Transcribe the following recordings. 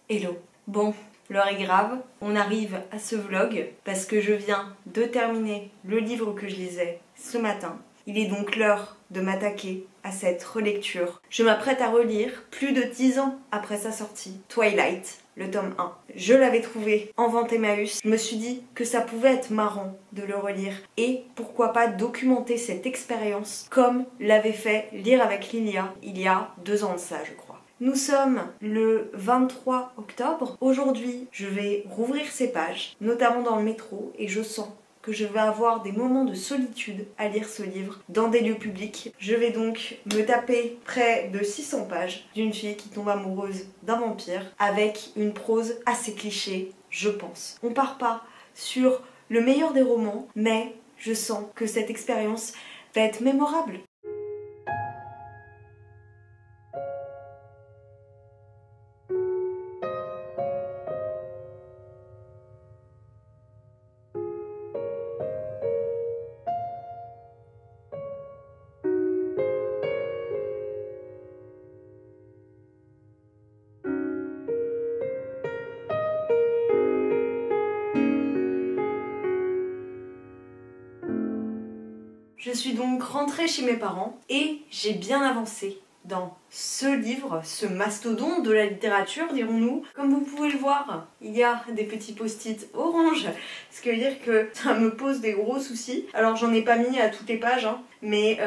Hello. Bon, l'heure est grave, on arrive à ce vlog parce que je viens de terminer le livre que je lisais ce matin. Il est donc l'heure de m'attaquer à cette relecture. Je m'apprête à relire, plus de 10 ans après sa sortie, Twilight, le tome 1. Je l'avais trouvé en vente Emmaüs. Je me suis dit que ça pouvait être marrant de le relire et pourquoi pas documenter cette expérience comme l'avait fait Lire avec Lilia il y a 2 ans de ça, je crois. Nous sommes le 23 octobre. Aujourd'hui, je vais rouvrir ces pages, notamment dans le métro, et je sens que je vais avoir des moments de solitude à lire ce livre dans des lieux publics. Je vais donc me taper près de 600 pages d'une fille qui tombe amoureuse d'un vampire avec une prose assez cliché, je pense. On part pas sur le meilleur des romans, mais je sens que cette expérience va être mémorable. Je suis donc rentrée chez mes parents et j'ai bien avancé dans ce livre, ce mastodonte de la littérature, dirons-nous. Comme vous pouvez le voir, il y a des petits post-it orange, ce qui veut dire que ça me pose des gros soucis. Alors j'en ai pas mis à toutes les pages, hein, mais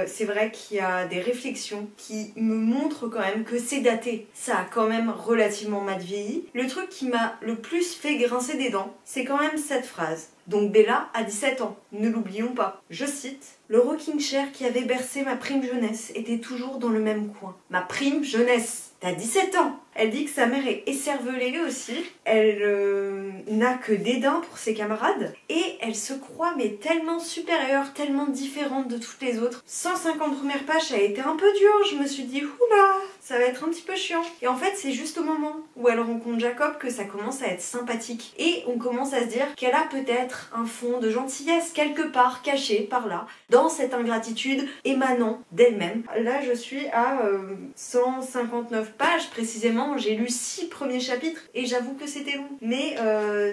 c'est vrai qu'il y a des réflexions qui me montrent quand même que c'est daté. Ça a quand même relativement mal vieilli. Le truc qui m'a le plus fait grincer des dents, c'est quand même cette phrase. Donc Bella a 17 ans, ne l'oublions pas. Je cite, « Le rocking chair qui avait bercé ma prime jeunesse était toujours dans le même coin. Ma prime jeunesse, t'as 17 ans !» Elle dit que sa mère est écervelée aussi, elle n'a que dédain pour ses camarades, et elle se croit mais tellement supérieure, tellement différente de toutes les autres. 150 premières pages, ça a été un peu dur, je me suis dit, oula, ça va être un petit peu chiant. Et en fait, c'est juste au moment où elle rencontre Jacob que ça commence à être sympathique. Et on commence à se dire qu'elle a peut-être un fond de gentillesse quelque part, caché par là, dans cette ingratitude émanant d'elle-même. Là, je suis à 159 pages précisément. J'ai lu 6 premiers chapitres et j'avoue que c'était long. Mais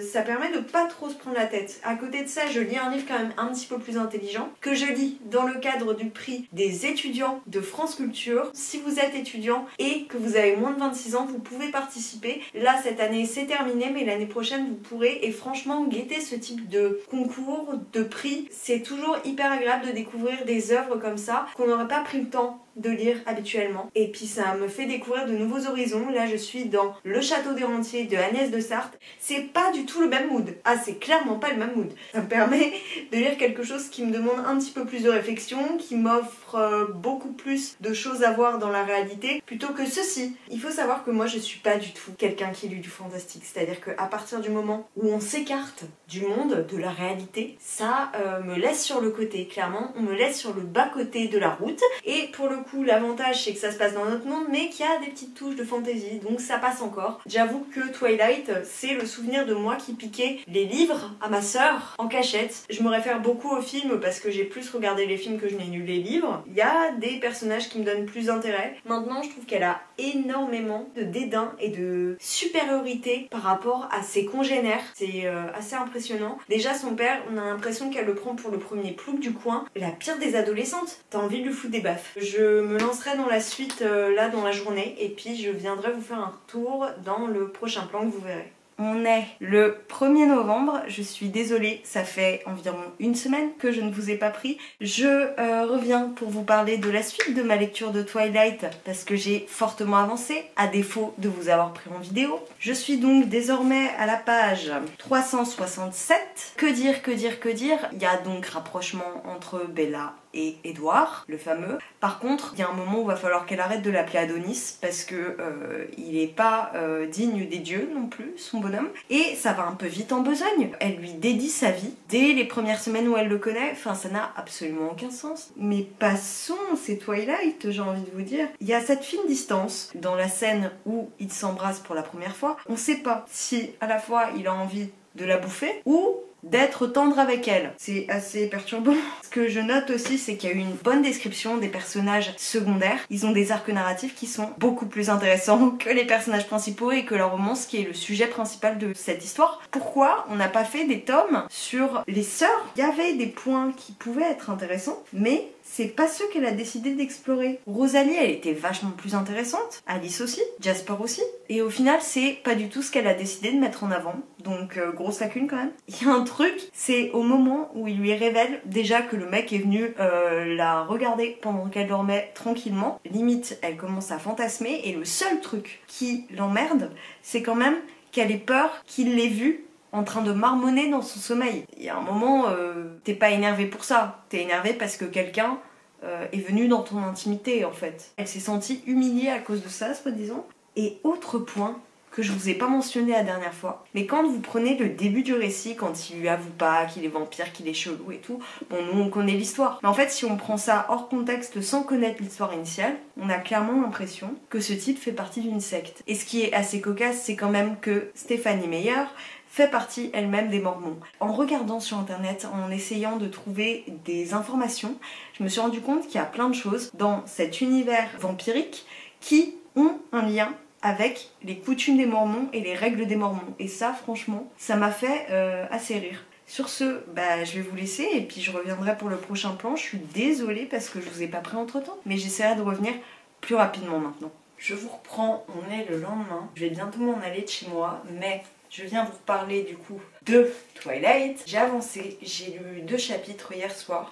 ça permet de pas trop se prendre la tête. À côté de ça, je lis un livre quand même un petit peu plus intelligent, que je lis dans le cadre du prix des étudiants de France Culture. Si vous êtes étudiant et que vous avez moins de 26 ans, vous pouvez participer. Là, cette année, c'est terminé, mais l'année prochaine, vous pourrez. Et franchement, guetter ce type de concours, de prix, c'est toujours hyper agréable de découvrir des œuvres comme ça, qu'on n'aurait pas pris le temps de lire habituellement. Et puis ça me fait découvrir de nouveaux horizons. Là, je suis dans Le Château des Rentiers de Agnès de Sarthe. C'est pas du tout le même mood. Ah, c'est clairement pas le même mood. Ça me permet de lire quelque chose qui me demande un petit peu plus de réflexion, qui m'offre beaucoup plus de choses à voir dans la réalité, plutôt que ceci. Il faut savoir que moi, je suis pas du tout quelqu'un qui lit du fantastique. C'est-à-dire qu'à partir du moment où on s'écarte du monde, de la réalité, ça me laisse sur le côté. Clairement, on me laisse sur le bas-côté de la route. Et pour le coup, l'avantage, c'est que ça se passe dans notre monde, mais qu'il y a des petites touches de fantaisie, donc ça passe encore. J'avoue que Twilight, c'est le souvenir de moi qui piquait les livres à ma sœur en cachette. Je me réfère beaucoup aux films parce que j'ai plus regardé les films que je n'ai lu les livres. Il y a des personnages qui me donnent plus d'intérêt. Maintenant, je trouve qu'elle a énormément de dédain et de supériorité par rapport à ses congénères. C'est assez impressionnant. Déjà, son père, on a l'impression qu'elle le prend pour le premier plouc du coin. La pire des adolescentes. T'as envie de lui foutre des baffes. Je me lancerai dans la suite là dans la journée et puis je viendrai vous faire un retour dans le prochain plan que vous verrez. On est le 1er novembre, je suis désolée, ça fait environ une semaine que je ne vous ai pas pris. Je reviens pour vous parler de la suite de ma lecture de Twilight parce que j'ai fortement avancé, à défaut de vous avoir pris en vidéo. Je suis donc désormais à la page 367. Que dire, que dire, que dire? Il y a donc rapprochement entre Bella et Edward, le fameux. Par contre, il y a un moment où il va falloir qu'elle arrête de l'appeler Adonis parce que il est pas digne des dieux non plus, son bonhomme. Et ça va un peu vite en besogne. Elle lui dédie sa vie dès les premières semaines où elle le connaît. Enfin, ça n'a absolument aucun sens. Mais passons, c'est Twilight, j'ai envie de vous dire. Il y a cette fine distance dans la scène où ils s'embrassent pour la première fois. On sait pas si à la fois il a envie de la bouffer ou d'être tendre avec elle. C'est assez perturbant. Ce que je note aussi, c'est qu'il y a eu une bonne description des personnages secondaires. Ils ont des arcs narratifs qui sont beaucoup plus intéressants que les personnages principaux et que leur romance qui est le sujet principal de cette histoire. Pourquoi on n'a pas fait des tomes sur les sœurs? Il y avait des points qui pouvaient être intéressants, mais c'est pas ceux qu'elle a décidé d'explorer. Rosalie, elle était vachement plus intéressante. Alice aussi. Jasper aussi. Et au final, c'est pas du tout ce qu'elle a décidé de mettre en avant. Donc, grosse lacune quand même. Il y a un truc, c'est au moment où il lui révèle déjà que le mec est venu la regarder pendant qu'elle dormait tranquillement. Limite, elle commence à fantasmer. Et le seul truc qui l'emmerde, c'est quand même qu'elle ait peur qu'il l'ait vue en train de marmonner dans son sommeil. Il y a un moment, t'es pas énervé pour ça. T'es énervé parce que quelqu'un est venu dans ton intimité, en fait. Elle s'est sentie humiliée à cause de ça, soi-disant. Et autre point que je vous ai pas mentionné la dernière fois, mais quand vous prenez le début du récit, quand il lui avoue pas qu'il est vampire, qu'il est chelou et tout, bon, nous on connaît l'histoire. Mais en fait, si on prend ça hors contexte sans connaître l'histoire initiale, on a clairement l'impression que ce type fait partie d'une secte. Et ce qui est assez cocasse, c'est quand même que Stephanie Meyer fait partie elle-même des Mormons. En regardant sur internet, en essayant de trouver des informations, je me suis rendu compte qu'il y a plein de choses dans cet univers vampirique qui ont un lien avec les coutumes des Mormons et les règles des Mormons. Et ça, franchement, ça m'a fait assez rire. Sur ce, je vais vous laisser et puis je reviendrai pour le prochain plan. Je suis désolée parce que je vous ai pas pris entre temps, mais j'essaierai de revenir plus rapidement maintenant. Je vous reprends, on est le lendemain. Je vais bientôt m'en aller de chez moi, mais je viens vous parler du coup de Twilight. J'ai avancé, j'ai lu 2 chapitres hier soir.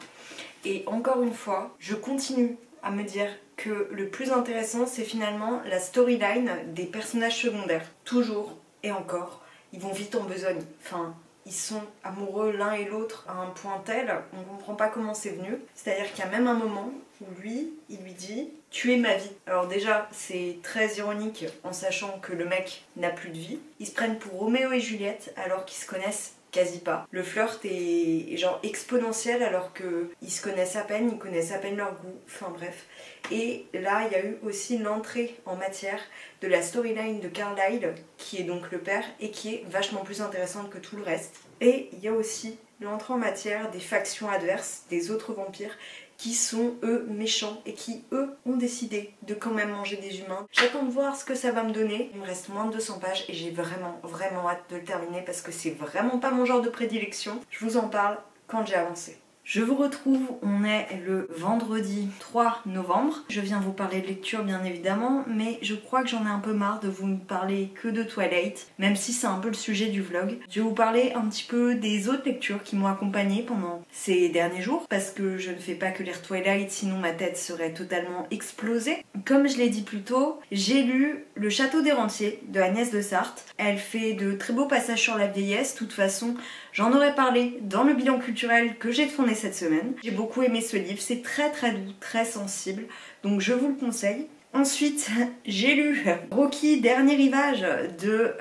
Et encore une fois, je continue à me dire que le plus intéressant, c'est finalement la storyline des personnages secondaires. Toujours et encore, ils vont vite en besogne. Enfin, ils sont amoureux l'un et l'autre à un point tel, on ne comprend pas comment c'est venu. C'est-à-dire qu'il y a même un moment où lui, il lui dit « Tu es ma vie ». Alors déjà, c'est très ironique en sachant que le mec n'a plus de vie. Ils se prennent pour Roméo et Juliette alors qu'ils se connaissent quasi pas. Le flirt est genre exponentiel alors qu'ils se connaissent à peine, ils connaissent à peine leur goût, enfin bref. Et là, il y a eu aussi l'entrée en matière de la storyline de Carlyle, qui est donc le père, et qui est vachement plus intéressante que tout le reste. Et il y a aussi l'entrée en matière des factions adverses, des autres vampires, qui sont eux méchants et qui eux ont décidé de quand même manger des humains. J'attends de voir ce que ça va me donner. Il me reste moins de 200 pages et j'ai vraiment hâte de le terminer parce que c'est vraiment pas mon genre de prédilection. Je vous en parle quand j'ai avancé. Je vous retrouve, on est le vendredi 3 novembre. Je viens vous parler de lecture bien évidemment, mais je crois que j'en ai un peu marre de vous parler que de Twilight, même si c'est un peu le sujet du vlog. Je vais vous parler un petit peu des autres lectures qui m'ont accompagnée pendant ces derniers jours, parce que je ne fais pas que lire Twilight, sinon ma tête serait totalement explosée. Comme je l'ai dit plus tôt, j'ai lu Le Château des Rentiers de Agnès de Sarthe. Elle fait de très beaux passages sur la vieillesse, de toute façon j'en aurais parlé dans le bilan culturel que j'ai tourné cette semaine. J'ai beaucoup aimé ce livre, c'est très doux, très sensible, donc je vous le conseille. Ensuite, j'ai lu Rocky, Dernier Rivage de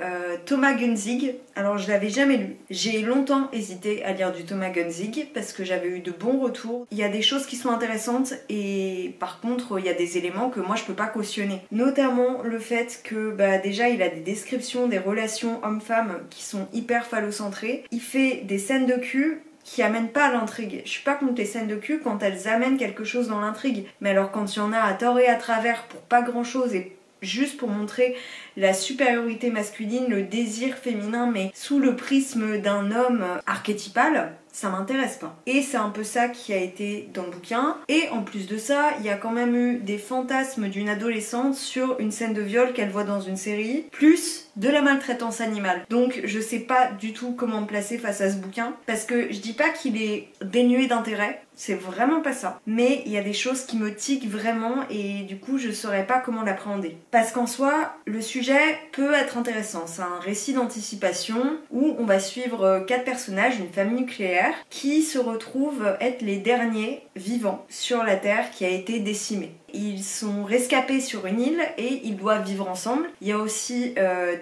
Thomas Gunzig. Alors je l'avais jamais lu. J'ai longtemps hésité à lire du Thomas Gunzig parce que j'avais eu de bons retours. Il y a des choses qui sont intéressantes et par contre il y a des éléments que moi je peux pas cautionner. Notamment le fait que déjà il a des descriptions des relations hommes-femmes qui sont hyper phallocentrées. Il fait des scènes de cul qui amènent pas à l'intrigue. Je suis pas contre les scènes de cul quand elles amènent quelque chose dans l'intrigue. Mais alors quand il y en a à tort et à travers pour pas grand chose et juste pour montrer la supériorité masculine, le désir féminin, mais sous le prisme d'un homme archétypal, ça m'intéresse pas. Et c'est un peu ça qui a été dans le bouquin. Et en plus de ça, il y a quand même eu des fantasmes d'une adolescente sur une scène de viol qu'elle voit dans une série, plus de la maltraitance animale. Donc je sais pas du tout comment me placer face à ce bouquin, parce que je dis pas qu'il est dénué d'intérêt, c'est vraiment pas ça. Mais il y a des choses qui me tiquent vraiment et du coup je saurais pas comment l'appréhender. Parce qu'en soi, le sujet peut être intéressant. C'est un récit d'anticipation où on va suivre 4 personnages, une famille nucléaire, qui se retrouvent être les derniers vivant sur la Terre qui a été décimée. Ils sont rescapés sur une île et ils doivent vivre ensemble. Il y a aussi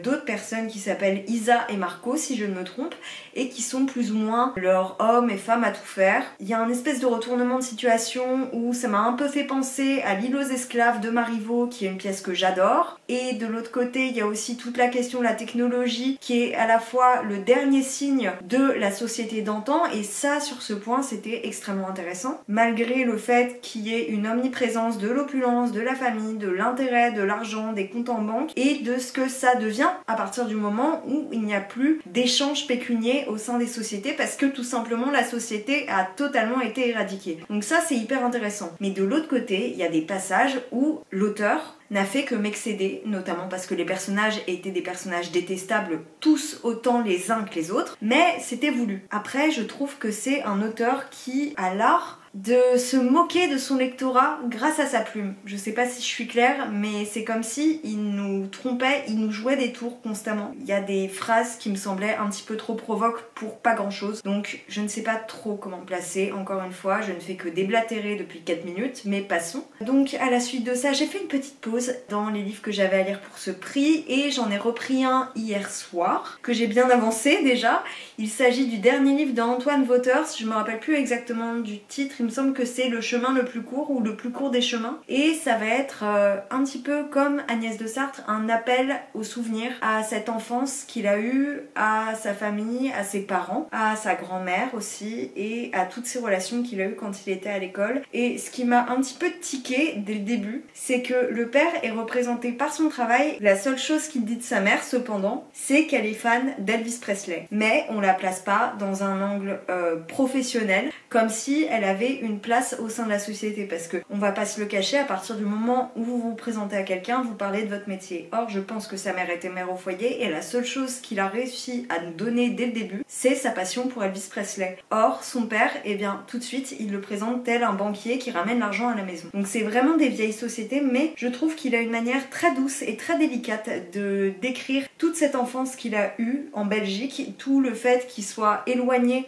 d'autres personnes qui s'appellent Isa et Marco, si je ne me trompe, et qui sont plus ou moins leurs hommes et femmes à tout faire. Il y a un espèce de retournement de situation où ça m'a un peu fait penser à l'île aux esclaves de Marivaux, qui est une pièce que j'adore. Et de l'autre côté, il y a aussi toute la question de la technologie, qui est à la fois le dernier signe de la société d'antan, et ça, sur ce point, c'était extrêmement intéressant. Malgré le fait qu'il y ait une omniprésence de l'opulence, de la famille, de l'intérêt, de l'argent, des comptes en banque, et de ce que ça devient à partir du moment où il n'y a plus d'échanges pécuniers au sein des sociétés, parce que tout simplement la société a totalement été éradiquée. Donc ça, c'est hyper intéressant. Mais de l'autre côté, il y a des passages où l'auteur n'a fait que m'excéder, notamment parce que les personnages étaient des personnages détestables, tous autant les uns que les autres, mais c'était voulu. Après, je trouve que c'est un auteur qui a l'art de se moquer de son lectorat grâce à sa plume. Je sais pas si je suis claire, mais c'est comme si il nous trompait, il nous jouait des tours constamment. Il y a des phrases qui me semblaient un petit peu trop provoques pour pas grand chose, donc je ne sais pas trop comment placer. Encore une fois, je ne fais que déblatérer depuis 4 minutes, mais passons. Donc à la suite de ça, j'ai fait une petite pause dans les livres que j'avais à lire pour ce prix, et j'en ai repris un hier soir, que j'ai bien avancé déjà. Il s'agit du dernier livre d'Antoine Wauters, je me rappelle plus exactement du titre, il me semble que c'est Le chemin le plus court ou Le plus court des chemins, et ça va être un petit peu comme Agnès de Sarthe, un appel au souvenir, à cette enfance qu'il a eue, à sa famille, à ses parents, à sa grand-mère aussi, et à toutes ses relations qu'il a eues quand il était à l'école. Et ce qui m'a un petit peu tiqué dès le début, c'est que le père est représenté par son travail. La seule chose qu'il dit de sa mère, cependant, c'est qu'elle est fan d'Elvis Presley, mais on la place pas dans un angle professionnel, comme si elle avait une place au sein de la société, parce que on va pas se le cacher, à partir du moment où vous vous présentez à quelqu'un, vous parlez de votre métier. Or, je pense que sa mère était mère au foyer, et la seule chose qu'il a réussi à nous donner dès le début, c'est sa passion pour Elvis Presley. Or, son père, eh bien, tout de suite, il le présente tel un banquier qui ramène l'argent à la maison. Donc c'est vraiment des vieilles sociétés, mais je trouve qu'il a une manière très douce et très délicate de décrire toute cette enfance qu'il a eue en Belgique, tout le fait qu'il soit éloigné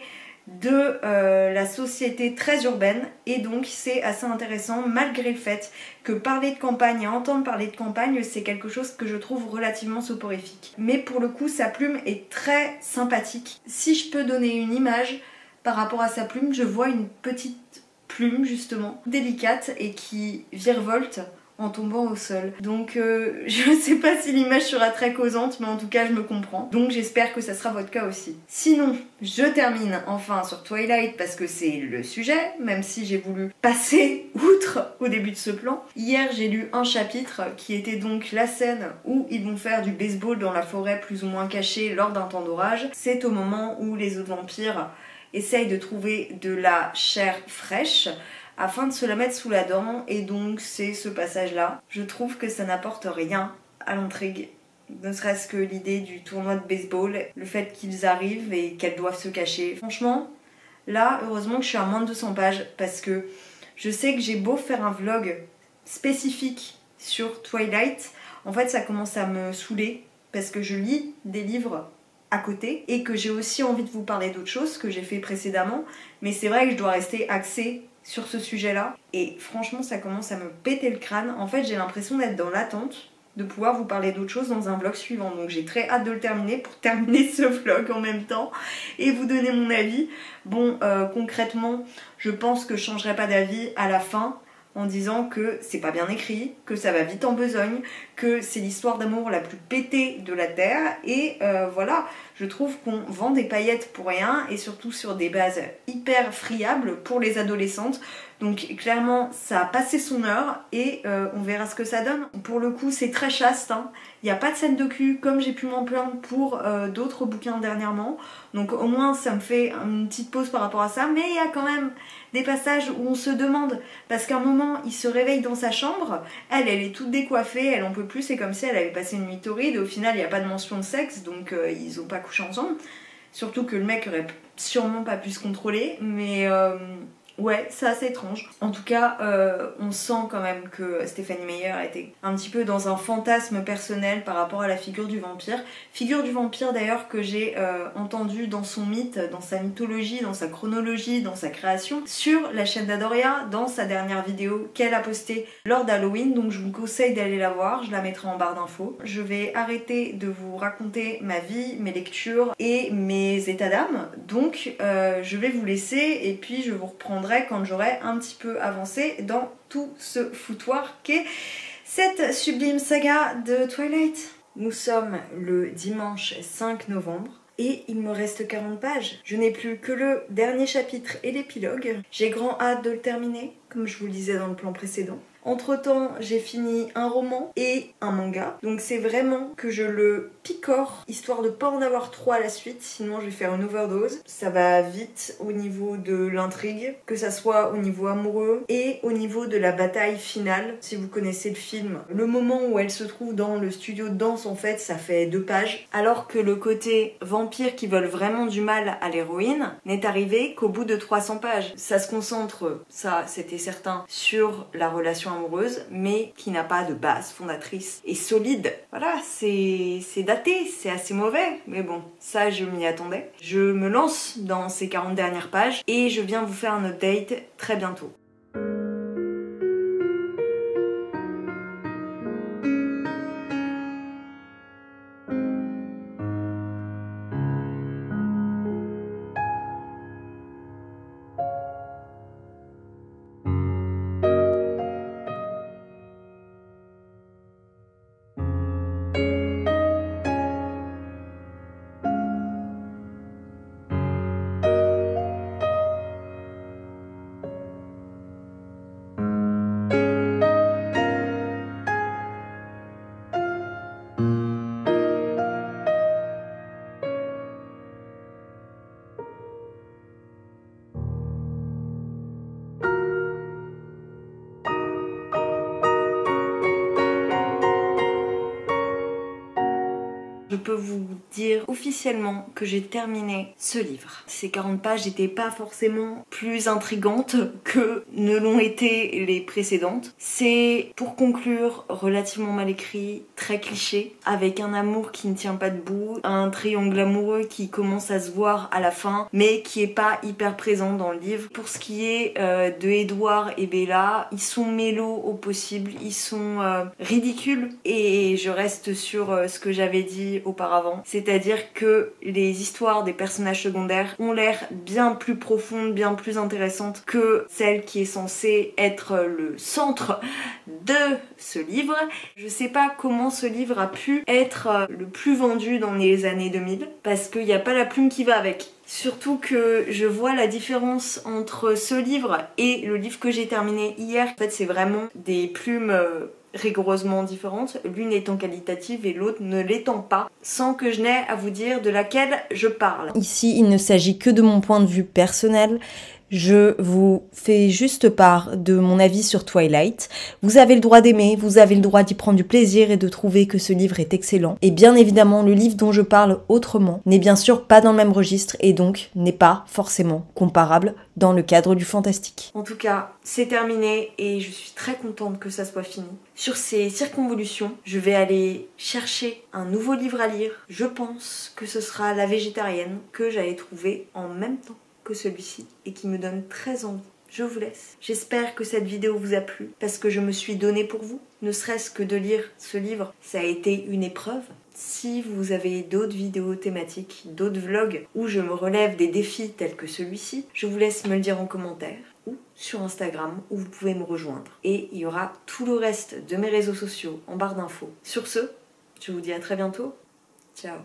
de la société très urbaine, et donc c'est assez intéressant malgré le fait que parler de campagne et entendre parler de campagne, c'est quelque chose que je trouve relativement soporifique. Mais pour le coup, sa plume est très sympathique. Si je peux donner une image par rapport à sa plume, je vois une petite plume justement délicate et qui virevolte en tombant au sol. Donc je sais pas si l'image sera très causante, mais en tout cas je me comprends. Donc j'espère que ça sera votre cas aussi. Sinon, je termine enfin sur Twilight parce que c'est le sujet, même si j'ai voulu passer outre au début de ce plan. Hier j'ai lu un chapitre qui était donc la scène où ils vont faire du baseball dans la forêt plus ou moins cachée lors d'un temps d'orage. C'est au moment où les autres vampires essayent de trouver de la chair fraîche afin de se la mettre sous la dent, et donc c'est ce passage-là. Je trouve que ça n'apporte rien à l'intrigue, ne serait-ce que l'idée du tournoi de baseball, le fait qu'ils arrivent et qu'elles doivent se cacher. Franchement, là, heureusement que je suis à moins de 200 pages, parce que je sais que j'ai beau faire un vlog spécifique sur Twilight, en fait ça commence à me saouler, parce que je lis des livres à côté, et que j'ai aussi envie de vous parler d'autres choses que j'ai fait précédemment, mais c'est vrai que je dois rester axée sur ce sujet-là, et franchement ça commence à me péter le crâne. En fait j'ai l'impression d'être dans l'attente de pouvoir vous parler d'autres choses dans un vlog suivant, donc j'ai très hâte de le terminer pour terminer ce vlog en même temps et vous donner mon avis. Bon, concrètement, je pense que je changerai pas d'avis à la fin, en disant que c'est pas bien écrit, que ça va vite en besogne, que c'est l'histoire d'amour la plus pétée de la Terre, et voilà, je trouve qu'on vend des paillettes pour rien, et surtout sur des bases hyper friables pour les adolescentes. Donc clairement ça a passé son heure, et on verra ce que ça donne. Pour le coup c'est très chaste, hein. Il n'y a pas de scène de cul comme j'ai pu m'en plaindre pour d'autres bouquins dernièrement, donc au moins ça me fait une petite pause par rapport à ça. Mais il y a quand même des passages où on se demande, parce qu'à un moment il se réveille dans sa chambre, elle est toute décoiffée, elle en peut plus, c'est comme si elle avait passé une nuit torride, et au final il n'y a pas de mention de sexe, donc ils ont pas couché ensemble, surtout que le mec aurait sûrement pas pu se contrôler. Mais Ouais, c'est assez étrange. En tout cas, on sent quand même que Stephenie Meyer était un petit peu dans un fantasme personnel par rapport à la figure du vampire. Figure du vampire d'ailleurs que j'ai entendue dans son mythe, dans sa mythologie, dans sa chronologie, dans sa création, sur la chaîne d'Adoria, dans sa dernière vidéo qu'elle a postée lors d'Halloween. Donc je vous conseille d'aller la voir, je la mettrai en barre d'infos. Je vais arrêter de vous raconter ma vie, mes lectures et mes états d'âme. Donc je vais vous laisser et puis je vous reprendrai quand j'aurai un petit peu avancé dans tout ce foutoir qu'est cette sublime saga de Twilight. Nous sommes le dimanche 5 novembre et il me reste 40 pages. Je n'ai plus que le dernier chapitre et l'épilogue. J'ai grand hâte de le terminer, comme je vous le disais dans le plan précédent. Entre temps, j'ai fini un roman et un manga. Donc c'est vraiment que je le picore, histoire de pas en avoir trop à la suite, sinon je vais faire une overdose. Ça va vite au niveau de l'intrigue, que ça soit au niveau amoureux et au niveau de la bataille finale. Si vous connaissez le film, le moment où elle se trouve dans le studio de danse, en fait, ça fait 2 pages. Alors que le côté vampire qui veulent vraiment du mal à l'héroïne n'est arrivé qu'au bout de 300 pages. Ça se concentre, ça c'était certain, sur la relation amoureuse, mais qui n'a pas de base fondatrice et solide. Voilà, c'est daté, c'est assez mauvais, mais bon, ça je m'y attendais. Je me lance dans ces 40 dernières pages et je viens vous faire un update très bientôt. Je peux vous dire officiellement que j'ai terminé ce livre. Ces 40 pages n'étaient pas forcément plus intrigantes que ne l'ont été les précédentes. C'est, pour conclure, relativement mal écrit, très cliché, avec un amour qui ne tient pas debout, un triangle amoureux qui commence à se voir à la fin, mais qui est pas hyper présent dans le livre. Pour ce qui est de Edward et Bella, ils sont mélos au possible, ils sont ridicules, et je reste sur ce que j'avais dit auparavant, c'est-à-dire que les histoires des personnages secondaires ont l'air bien plus profondes, bien plus intéressantes que celle qui est censée être le centre de ce livre. Je sais pas comment ce livre a pu être le plus vendu dans les années 2000, parce qu'il n'y a pas la plume qui va avec. Surtout que je vois la différence entre ce livre et le livre que j'ai terminé hier. En fait, c'est vraiment des plumes rigoureusement différentes, l'une étant qualitative et l'autre ne l'étant pas, sans que je n'ai à vous dire de laquelle je parle. Ici, il ne s'agit que de mon point de vue personnel. Je vous fais juste part de mon avis sur Twilight. Vous avez le droit d'aimer, vous avez le droit d'y prendre du plaisir et de trouver que ce livre est excellent. Et bien évidemment, le livre dont je parle autrement n'est bien sûr pas dans le même registre et donc n'est pas forcément comparable dans le cadre du fantastique. En tout cas, c'est terminé et je suis très contente que ça soit fini. Sur ces circonvolutions, je vais aller chercher un nouveau livre à lire. Je pense que ce sera La Végétarienne que j'avais trouvé en même temps que celui-ci et qui me donne très envie. Je vous laisse. J'espère que cette vidéo vous a plu parce que je me suis donnée pour vous. Ne serait-ce que de lire ce livre, ça a été une épreuve. Si vous avez d'autres vidéos thématiques, d'autres vlogs où je me relève des défis tels que celui-ci, je vous laisse me le dire en commentaire ou sur Instagram où vous pouvez me rejoindre. Et il y aura tout le reste de mes réseaux sociaux en barre d'infos. Sur ce, je vous dis à très bientôt. Ciao.